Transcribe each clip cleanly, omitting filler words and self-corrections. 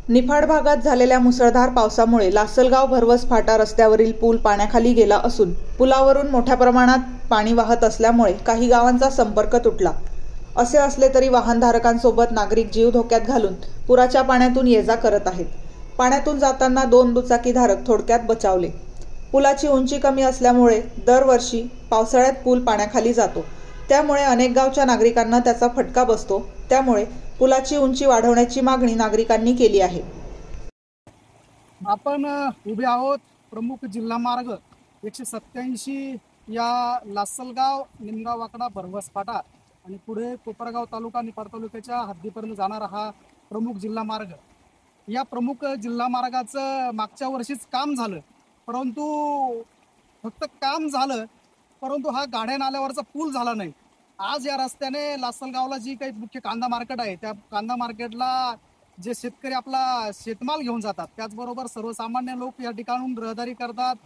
निफाड भागात झालेल्या मुसळधार पावसामुळे लासलगाव भरवस फाटा रस्त्यावरील पूल पाण्याखाली गेला असून पुलावरून मोठ्या प्रमाणात पाणी वाहत असल्यामुळे काही गावांचा संपर्क तुटला। असे असले तरी वाहनधारकांसोबत नागरिक जीव धोक्यात घालून पुराच्या पाण्यातून ये-जा करत आहेत। पाण्यातून जाताना 2 दुचाकीधारक थोडक्यात बचावले। पुलाची उंची कमी असल्यामुळे दरवर्षी पावसाळ्यात पूल पाण्याखाली जातो, त्यामुळे अनेक गावच्या नागरिकांना त्याचा फटका बसतो। त्यामुळे पुलाची उंची वाढवण्याची मागणी नागरिकांनी केली आहे। आपण उभे आहोत प्रमुख जिल्हा मार्ग 187 या लासलगाव निमगाव वाकडा भरवस फाटा आणि पुढे कोपरगाव तालुका निफाड तालुक्याच्या हद्दीपर्यंत जाणारा हा प्रमुख जिल्हा मार्ग। या प्रमुख जिल्हा मार्गाचं मागच्या वर्षीच काम झालं, परंतु फक्त काम झालं, परंतु हा गाड्या नाल्यावरचा पूल झाला नाही। आज या रस्त्याने लासलगावला जी काही मुख्य कांदा मार्केट आहे, त्या कांदा मार्केटला जे शेतकरी आपला शेतमाल घेऊन जातात, त्याचबरोबर सर्वसामान्य लोक या ठिकाणून रहदारी करतात,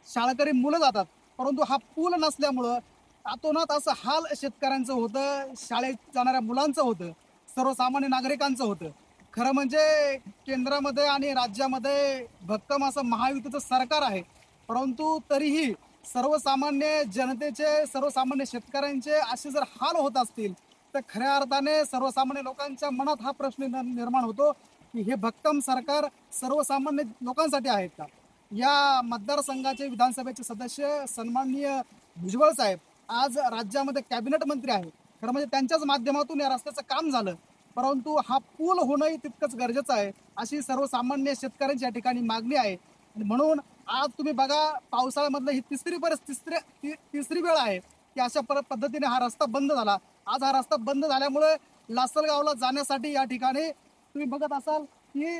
शाळकरी मुलं जातात। परंतु हा पूल नसल्यामुळं अतोनात असं हाल शेतकऱ्यांचं होतं, शाळेत जाणाऱ्या मुलांचं होतं, सर्वसामान्य नागरिकांचं होतं। खरं म्हणजे केंद्रामध्ये आणि राज्यामध्ये भक्कम असं महायुतीचं सरकार आहे, परंतु तरीही सर्वसामान्य जनतेचे, सर्वसामान्य शेतकऱ्यांचे असे जर हाल होत असतील तर खऱ्या अर्थाने सर्वसामान्य लोकांच्या मनात हा प्रश्न निर्माण होतो की हे भक्कम सरकार सर्वसामान्य लोकांसाठी आहेत का। या मतदारसंघाचे विधानसभेचे सदस्य सन्माननीय भुजबळ साहेब आज राज्यामध्ये कॅबिनेट मंत्री आहेत। खरं म्हणजे त्यांच्याच माध्यमातून या रस्त्याचं काम झालं, परंतु हा पूल होणंही तितकंच गरजेचं आहे अशी सर्वसामान्य शेतकऱ्यांची या ठिकाणी मागणी आहे। म्हणून आज तुम्ही बघा, पावसाळ्यामधलं ही तिसरी वेळ आहे की अशा पद्धतीने हा रस्ता बंद झाला। आज हा रस्ता बंद झाल्यामुळे लासलगावला जाण्यासाठी या ठिकाणी तुम्ही बघत असाल की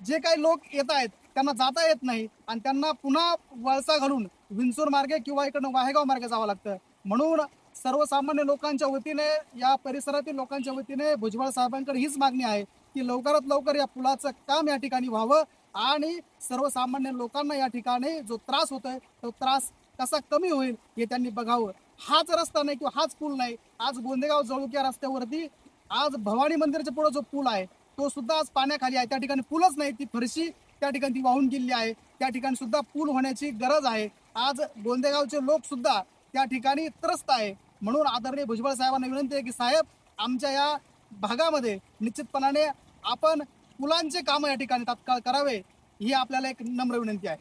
जे काही लोक येत आहेत त्यांना जाता येत नाही आणि त्यांना पुन्हा वळसा घालून विंचूर मार्गे किंवा इकडनं वाहेगाव मार्गे जावं लागतं। म्हणून सर्वसामान्य लोकांच्या वतीने, या परिसरातील लोकांच्या वतीने भुजबळ साहेबांकडे हीच मागणी आहे की लवकरात लवकर या पुलाचं काम या ठिकाणी व्हावं आणि सर्वसामान्य लोकांना या ठिकाणी जो त्रास होतोय तो त्रास कसा कमी होईल हे त्यांनी बघावं। हाच रस्ता नाही किंवा हाच पूल नाही, आज गोंदेगाव जळुक्या रस्त्यावरती आज भवानी मंदिराच्या पुढे जो पूल आहे तो सुद्धा आज पाण्याखाली आहे। त्या ठिकाणी पूलच नाही, ती फरशी त्या ठिकाणी ती वाहून गेलेली आहे। त्या ठिकाणी सुद्धा पूल होण्याची गरज आहे। आज गोंदेगावचे लोक सुद्धा त्या ठिकाणी त्रस्त आहे। म्हणून आदरणीय भुजबळ साहेबांना विनंती आहे की साहेब, आमच्या या भागामध्ये निश्चितपणाने आपण पुलांचे काम या ठिकाणी तात्काळ करावे, ही आपल्याला एक नम्र विनंती आहे।